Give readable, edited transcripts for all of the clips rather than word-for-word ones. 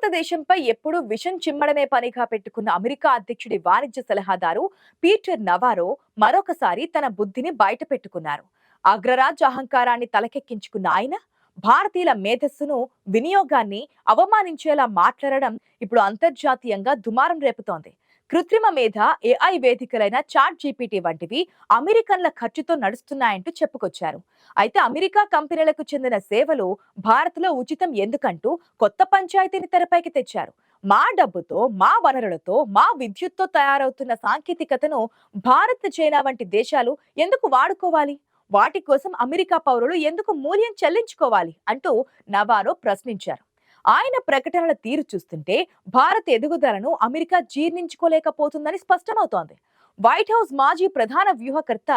భారతదేశంపై ఎప్పుడూ విషం చిమ్మడమే పనిగా పెట్టుకున్న అమెరికా అధ్యక్షుడి వాణిజ్య సలహాదారు పీటర్ నవారో మరొకసారి తన బుద్ధిని బయటపెట్టుకున్నారు. అగ్రరాజ్య అహంకారాన్ని తలకెక్కించుకున్న ఆయన భారతీయుల మేధస్సును, వినియోగాన్ని అవమానించేలా మాట్లాడడం ఇప్పుడు అంతర్జాతీయంగా దుమారం రేపుతోంది. కృత్రిమ మేధ, ఏఐ వేదికలైన చాట్ జీపీటీ వంటివి అమెరికన్ల ఖర్చుతో నడుస్తున్నాయంటూ చెప్పుకొచ్చారు. అయితే అమెరికా కంపెనీలకు చెందిన సేవలు భారత్లో ఉచితం ఎందుకంటూ కొత్త పంచాయతీని తెరపైకి తెచ్చారు. మా డబ్బుతో, మా వనరులతో, మా విద్యుత్తో తయారవుతున్న సాంకేతికతను భారత్, చైనా వంటి దేశాలు ఎందుకు వాడుకోవాలి? వాటి కోసం అమెరికా పౌరులు ఎందుకు మూల్యం చెల్లించుకోవాలి అంటూ నవారో ప్రశ్నించారు. ఆయన ప్రకటనల తీరు చూస్తుంటే భారత్ ఎదుగుదలను అమెరికా జీర్ణించుకోలేకపోతుందని స్పష్టమవుతోంది. వైట్ హౌస్ మాజీ ప్రధాన వ్యూహకర్త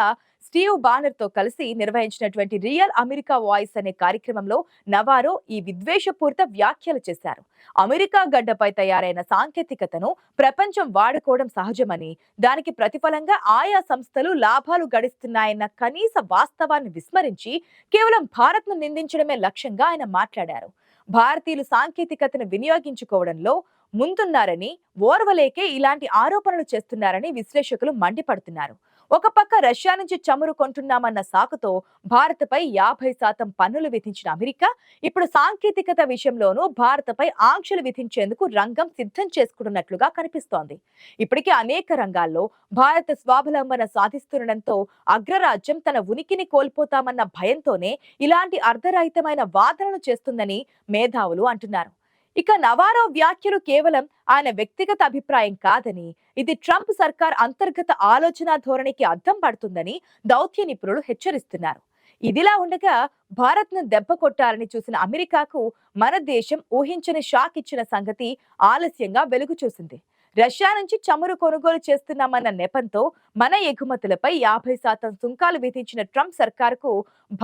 స్టీవ్ బానర్ తో కలిసి నిర్వహించినటువంటి రియల్ అమెరికా వాయిస్ అనే కార్యక్రమంలో నవారో ఈ విద్వేషపూరిత వ్యాఖ్యలు చేశారు. అమెరికా గడ్డపై తయారైన సాంకేతికతను ప్రపంచం వాడుకోవడం సహజమని, దానికి ప్రతిఫలంగా ఆయా సంస్థలు లాభాలు గడిస్తున్నాయన్న కనీస వాస్తవాన్ని విస్మరించి కేవలం భారత్ను నిందించడమే లక్ష్యంగా ఆయన మాట్లాడారు. భారతీయులు సాంకేతికతను వినియోగించుకోవడంలో ముందున్నారని, ఓర్వలేకే ఇలాంటి ఆరోపణలు చేస్తున్నారని విశ్లేషకులు మండిపడుతున్నారు. ఒక పక్క రష్యా నుంచి చమురు కొంటున్నామన్న సాకుతో భారత్పై 50% పన్నులు విధించిన అమెరికా ఇప్పుడు సాంకేతికత విషయంలోనూ భారత్పై ఆంక్షలు విధించేందుకు రంగం సిద్ధం చేసుకుంటున్నట్లుగా కనిపిస్తోంది. ఇప్పటికే అనేక రంగాల్లో భారత్ స్వావలంబన సాధిస్తుండటంతో అగ్రరాజ్యం తన ఉనికిని కోల్పోతామన్న భయంతోనే ఇలాంటి అర్ధరహితమైన వాదనలు చేస్తుందని మేధావులు అంటున్నారు. ఇక నవారో వ్యాఖ్యలు కేవలం ఆయన వ్యక్తిగత అభిప్రాయం కాదని, ఇది ట్రంప్ సర్కార్ అంతర్గత ఆలోచన ధోరణికి అద్దం పడుతుందని దౌత్య నిపుణులు హెచ్చరిస్తున్నారు. ఇదిలా ఉండగా భారత్ ను దెబ్బ కొట్టాలని చూసిన అమెరికాకు మన దేశం ఊహించని షాక్ ఇచ్చిన సంగతి ఆలస్యంగా వెలుగు చూసింది. రష్యా నుంచి చమురు కొనుగోలు చేస్తున్నామన్న నెపంతో మన ఎగుమతులపై 50% సుంకాలు విధించిన ట్రంప్ సర్కారుకు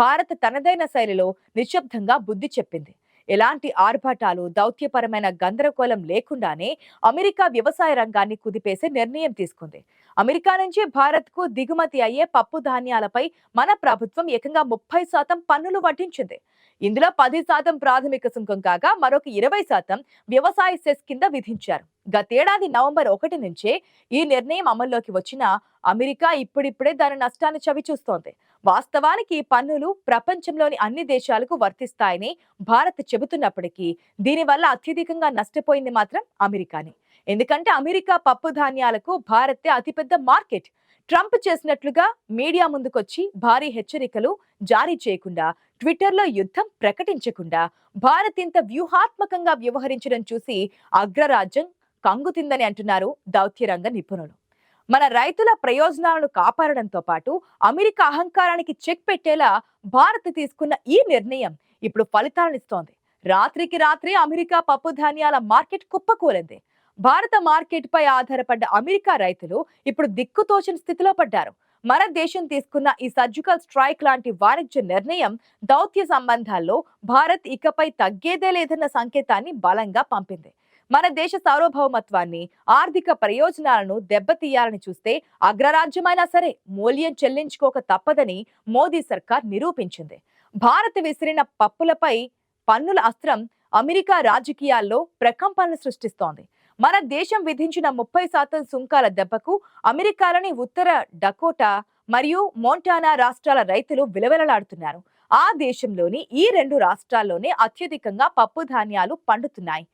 భారత్ తనదైన శైలిలో నిశ్శబ్దంగా బుద్ధి చెప్పింది. ఎలాంటి ఆర్భాటాలు, దౌత్యపరమైన గందరగోళం లేకుండానే అమెరికా వ్యవసాయ రంగాన్ని కుదిపేసే నిర్ణయం తీసుకుంది. అమెరికా నుంచి భారత్ కు దిగుమతి అయ్యే పప్పు ధాన్యాలపై మన ప్రభుత్వం ఏకంగా 30% పన్నులు వడ్డించింది. ఇందులో 10% ప్రాథమిక సుంకం కాగా మరొక 20% వ్యవసాయ సెస్ కింద విధించారు. గతేడాది నవంబర్ 1 నుంచే ఈ నిర్ణయం అమల్లోకి వచ్చినా అమెరికా ఇప్పుడిప్పుడే దాని నష్టాన్ని చవిచూస్తోంది. వాస్తవానికి ఈ పన్నులు ప్రపంచంలోని అన్ని దేశాలకు వర్తిస్తాయని భారత్ చెబుతున్నప్పటికీ దీనివల్ల అత్యధికంగా నష్టపోయింది మాత్రం అమెరికానే. ఎందుకంటే అమెరికా పప్పు ధాన్యాలకు భారతే అతిపెద్ద మార్కెట్. ట్రంప్ చేసినట్లుగా మీడియా ముందుకొచ్చి భారీ హెచ్చరికలు జారీ చేయకుండా, ట్విట్టర్లో యుద్ధం ప్రకటించకుండా భారత్ ఇంత వ్యూహాత్మకంగా వ్యవహరించడం చూసి అగ్రరాజ్యం కంగుతిందని అంటున్నారు దౌత్యరంగ నిపుణులు. మన రైతుల ప్రయోజనాలను కాపాడడంతో పాటు అమెరికా అహంకారానికి చెక్ పెట్టేలా భారత్ తీసుకున్న ఈ నిర్ణయం ఇప్పుడు ఫలితాలనిస్తోంది. రాత్రికి రాత్రి అమెరికా పప్పు ధాన్యాల మార్కెట్ కుప్పకూలింది. భారత మార్కెట్ పై ఆధారపడ్డ అమెరికా రైతులు ఇప్పుడు దిక్కుతోచని స్థితిలో పడ్డారు. మన దేశం తీసుకున్న ఈ సర్జికల్ స్ట్రైక్ లాంటి వాణిజ్య నిర్ణయం దౌత్య సంబంధాల్లో భారత్ ఇకపై తగ్గేదే లేదన్న సంకేతాన్ని బలంగా పంపింది. మన దేశ సార్వభౌమత్వాన్ని, ఆర్థిక ప్రయోజనాలను దెబ్బతీయాలని చూస్తే అగ్రరాజ్యమైనా సరే మూల్యం చెల్లించుకోక తప్పదని మోదీ సర్కార్ నిరూపించింది. భారత్ విసిరిన పప్పులపై పన్నుల అస్త్రం అమెరికా రాజకీయాల్లో ప్రకంపనలు సృష్టిస్తోంది. మన దేశం విధించిన 30% సుంకాల దెబ్బకు అమెరికాలోని ఉత్తర డకోటా మరియు మోంటానా రాష్ట్రాల రైతులు విలవిలలాడుతున్నారు. ఆ దేశంలోని ఈ 2 రాష్ట్రాల్లోనే అత్యధికంగా పప్పు ధాన్యాలు పండుతున్నాయి.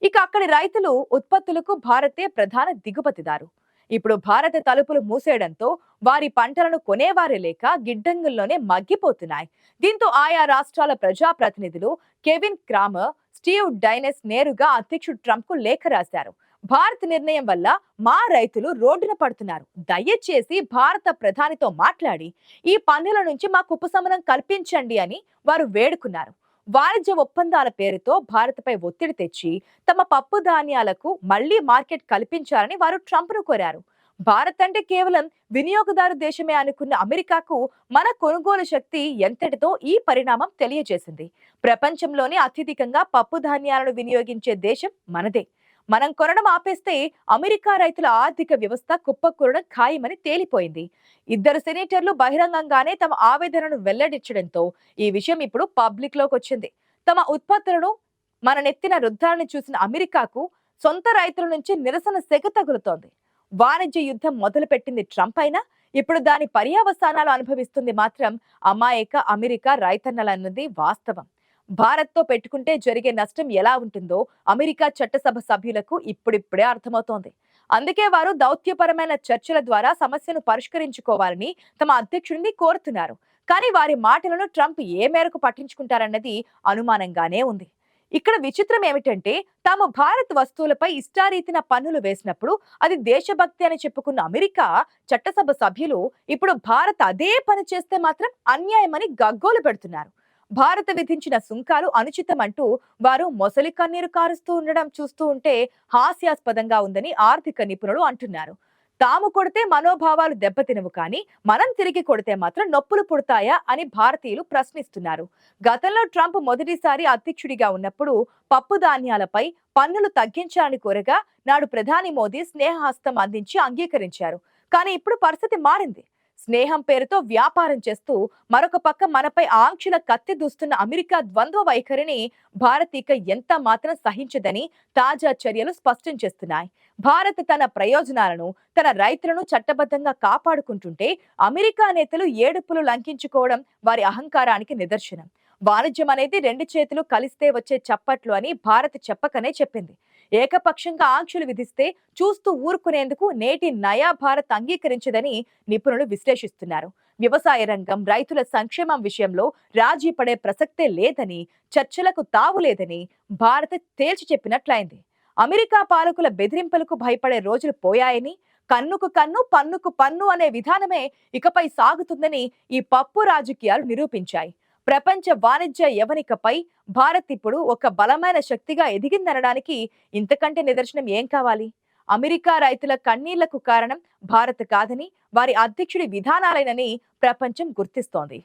ఇక అక్కడి రైతులు ఉత్పత్తులకు భారతే ప్రధాన దిగుమతిదారు. ఇప్పుడు భారత తలుపులు మూసేయడంతో వారి పంటలను కొనేవారే లేక గిడ్డంగుల్లోనే మగ్గిపోతున్నాయి. దీంతో ఆయా రాష్ట్రాల ప్రజాప్రతినిధులు కెవిన్ క్రామర్, స్టీవ్ డైనెస్ నేరుగా అధ్యక్షుడు ట్రంప్ కు లేఖ రాశారు. భారత్ నిర్ణయం వల్ల మా రైతులు రోడ్డున పడుతున్నారు. దయచేసి భారత ప్రధానితో మాట్లాడి ఈ పన్నుల నుంచి మాకు ఉపశమనం కల్పించండి అని వారు వేడుకున్నారు. వాణిజ్య ఒప్పందాల పేరుతో భారత్పై ఒత్తిడి తెచ్చి తమ పప్పు ధాన్యాలకు మళ్లీ మార్కెట్ కల్పించాలని వారు ట్రంప్ ను కోరారు. భారత్ అంటే కేవలం వినియోగదారు దేశమే అనుకున్న అమెరికాకు మన కొనుగోలు శక్తి ఎంతటితో ఈ పరిణామం తెలియజేసింది. ప్రపంచంలోనే అత్యధికంగా పప్పు ధాన్యాలను వినియోగించే దేశం మనదే. మనం కొనడం ఆపేస్తే అమెరికా రైతుల ఆర్థిక వ్యవస్థ కుప్పకూలడం ఖాయమని తేలిపోయింది. 2 సెనేటర్లు బహిరంగంగానే తమ ఆవేదనను వెల్లడించడంతో ఈ విషయం ఇప్పుడు పబ్లిక్ లోకి వచ్చింది. తమ ఉత్పత్తులను మన నెత్తిన రుద్రాన్ని చూసిన అమెరికాకు సొంత రైతుల నుంచి నిరసన సెగ తగులుతోంది. వాణిజ్య యుద్ధం మొదలుపెట్టింది ట్రంప్ అయినా ఇప్పుడు దాని పర్యవసానాలు అనుభవిస్తుంది మాత్రం అమాయక అమెరికా రైతన్నలన్నది వాస్తవం. భారత్తో పెట్టుకుంటే జరిగే నష్టం ఎలా ఉంటుందో అమెరికా చట్టసభ సభ్యులకు ఇప్పుడిప్పుడే అర్థమవుతోంది. అందుకే వారు దౌత్యపరమైన చర్చల ద్వారా సమస్యను పరిష్కరించుకోవాలని తమ అధ్యక్షుడిని కోరుతున్నారు. కానీ వారి మాటలను ట్రంప్ ఏ మేరకు పట్టించుకుంటారన్నది అనుమానంగానే ఉంది. ఇక్కడ విచిత్రం ఏమిటంటే తాము భారత్ వస్తువులపై ఇష్టారీతిన పన్నులు వేసినప్పుడు అది దేశభక్తి అని చెప్పుకున్న అమెరికా చట్టసభ సభ్యులు ఇప్పుడు భారత్ అదే పని చేస్తే మాత్రం అన్యాయమని గగ్గోలు పెడుతున్నారు. భారత్ విధించిన సుంకాలు అనుచితమంటూ వారు మొసలి కన్నీరు కారుస్తూ ఉండడం చూస్తూ ఉంటే హాస్యాస్పదంగా ఉందని ఆర్థిక నిపుణులు అంటున్నారు. తాము కొడితే మనోభావాలు దెబ్బతినవు కానీ మనం తిరిగి కొడితే మాత్రం నొప్పులు పుడతాయా అని భారతీయులు ప్రశ్నిస్తున్నారు. గతంలో ట్రంప్ మొదటిసారి అధ్యక్షుడిగా ఉన్నప్పుడు పప్పు ధాన్యాలపై పన్నులు తగ్గించాలని కోరగా నాడు ప్రధాని మోదీ స్నేహహస్తం అందించి అంగీకరించారు. కానీ ఇప్పుడు పరిస్థితి మారింది. స్నేహం పేరుతో వ్యాపారం చేస్తూ మరొక పక్క మనపై ఆంక్షల కత్తి దూస్తున్న అమెరికా ద్వంద్వ వైఖరిని భారత్ ఇక ఎంత మాత్రం సహించదని తాజా చర్యలు స్పష్టం చేస్తున్నాయి. భారత్ తన ప్రయోజనాలను, తన రైతులను చట్టబద్ధంగా కాపాడుకుంటుంటే అమెరికా నేతలు ఏడుపులు లంకించుకోవడం వారి అహంకారానికి నిదర్శనం. వాణిజ్యం అనేది రెండు చేతులు కలిస్తే వచ్చే చప్పట్లు అని భారత్ చెప్పకనే చెప్పింది. ఏకపక్షంగా ఆంక్షలు విధిస్తే చూస్తూ ఊరుకునేందుకు నేటి నయా భారత్ అంగీకరించదని నిపుణులు విశ్లేషిస్తున్నారు. వ్యవసాయ రంగం, రైతుల సంక్షేమం విషయంలో రాజీ పడే ప్రసక్తే లేదని, చర్చలకు తావు లేదని భారత్ తేల్చి చెప్పినట్లయింది. అమెరికా పాలకుల బెదిరింపులకు భయపడే రోజులు పోయాయని, కన్నుకు కన్ను పన్నుకు పన్ను అనే విధానమే ఇకపై సాగుతుందని ఈ పప్పు రాజకీయాలు నిరూపించాయి. ప్రపంచ వాణిజ్య యవనికపై భారత్ ఇప్పుడు ఒక బలమైన శక్తిగా ఎదిగిందనడానికి ఇంతకంటే నిదర్శనం ఏం కావాలి? అమెరికా రైతుల కన్నీళ్లకు కారణం భారత్ కాదని, వారి అధ్యక్షుడి విధానాలేనని ప్రపంచం గుర్తిస్తోంది.